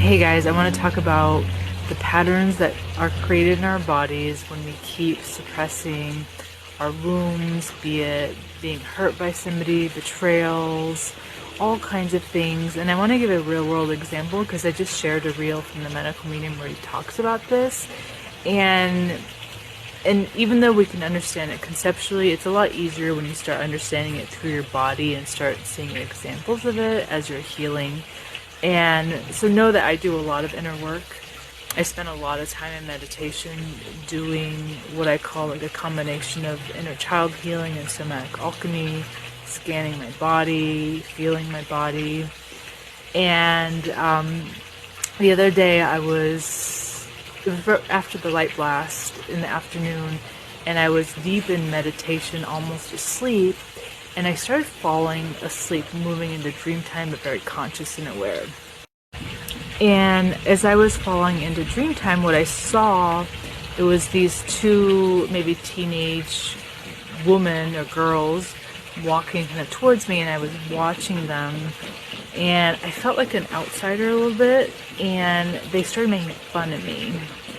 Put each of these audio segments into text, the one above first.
Hey guys, I want to talk about the patterns that are created in our bodies when we keep suppressing our wounds, be it being hurt by somebody, betrayals, all kinds of things. And I want to give a real world example because I just shared a reel from the medical medium where he talks about this. And even though we can understand it conceptually, it's a lot easier when you start understanding it through your body and start seeing examples of it as you're healing. And so know that I do a lot of inner work. I spend a lot of time in meditation doing what I call like a combination of inner child healing and somatic alchemy, scanning my body, feeling my body. And the other day it was after the light blast in the afternoon, and I was deep in meditation, almost asleep, and I started falling asleep, moving into dream time, but very conscious and aware. And as I was falling into dream time, what I saw, it was these two maybe teenage women or girls walking kind of towards me, and I was watching them, and I felt like an outsider a little bit, and they started making fun of me.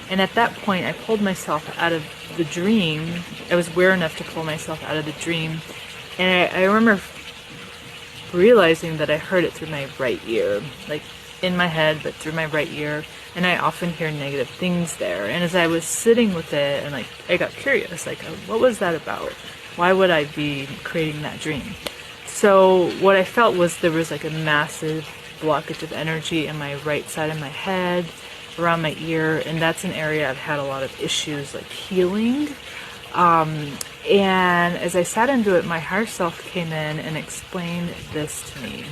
And at that point, I pulled myself out of the dream. I was aware enough to pull myself out of the dream. And I remember realizing that I heard it through my right ear, like in my head, but through my right ear. And I often hear negative things there. And as I was sitting with it, and like I got curious, like what was that about? Why would I be creating that dream? So what I felt was there was like a massive blockage of energy in my right side of my head, around my ear, and that's an area I've had a lot of issues like healing. And as I sat into it, my higher self came in and explained this to me.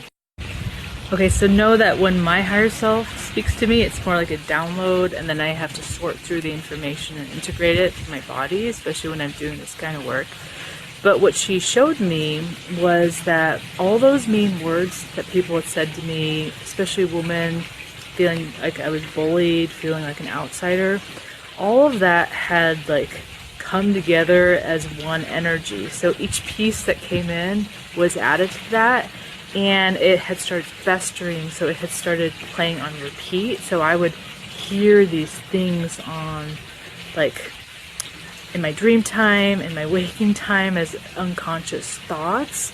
Okay, so know that when my higher self speaks to me, it's more like a download, and then I have to sort through the information and integrate it to my body, especially when I'm doing this kind of work. But what she showed me was that all those mean words that people had said to me, especially women, feeling like I was bullied, feeling like an outsider, all of that had like come together as one energy. So each piece that came in was added to that, and it had started festering, so it had started playing on repeat. So I would hear these things on like in my dream time, in my waking time, as unconscious thoughts.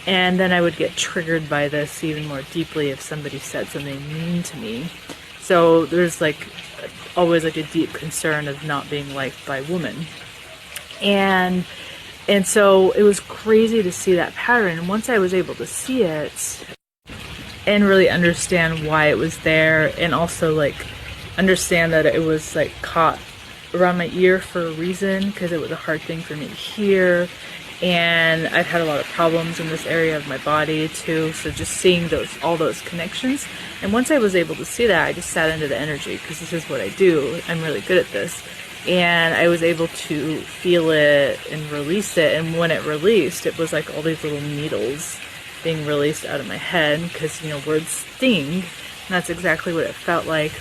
And then I would get triggered by this even more deeply if somebody said something mean to me. So there's like always like a deep concern of not being liked by women. And so it was crazy to see that pattern. And once I was able to see it and really understand why it was there, and also like understand that it was like caught around my ear for a reason, because it was a hard thing for me to hear. And I've had a lot of problems in this area of my body too, so just seeing all those connections. And once I was able to see that, I just sat into the energy, because this is what I do. I'm really good at this. And I was able to feel it and release it. And when it released, it was like all these little needles being released out of my head, because, you know, words sting. And that's exactly what it felt like.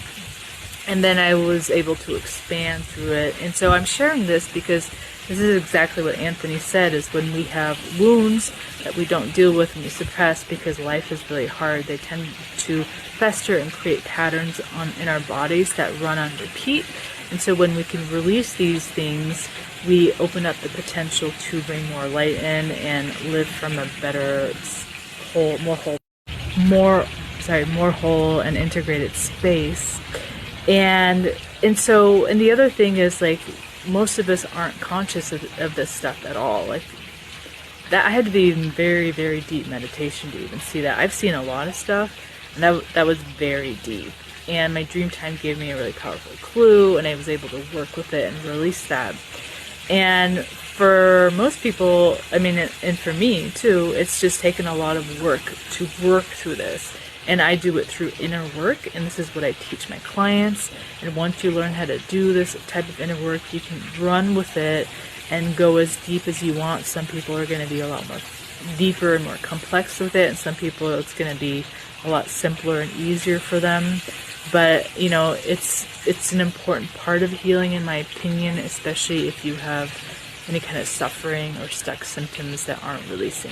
And then I was able to expand through it. And so I'm sharing this because this is exactly what Anthony said, is when we have wounds that we don't deal with and we suppress because life is really hard, they tend to fester and create patterns in our bodies that run on repeat. And so when we can release these things, we open up the potential to bring more light in and live from a better, more whole and integrated space. And the other thing is, like, most of us aren't conscious of this stuff at all. Like that, I had to be in very, very deep meditation to even see that. I've seen a lot of stuff, and that was very deep. And my dream time gave me a really powerful clue, and I was able to work with it and release that. And for most people, I mean, and for me too, it's just taken a lot of work to work through this. And I do it through inner work, and this is what I teach my clients. And once you learn how to do this type of inner work, you can run with it and go as deep as you want. Some people are going to be a lot more deeper and more complex with it, and some people it's going to be a lot simpler and easier for them. But, you know, it's an important part of healing, in my opinion, especially if you have any kind of suffering or stuck symptoms that aren't releasing.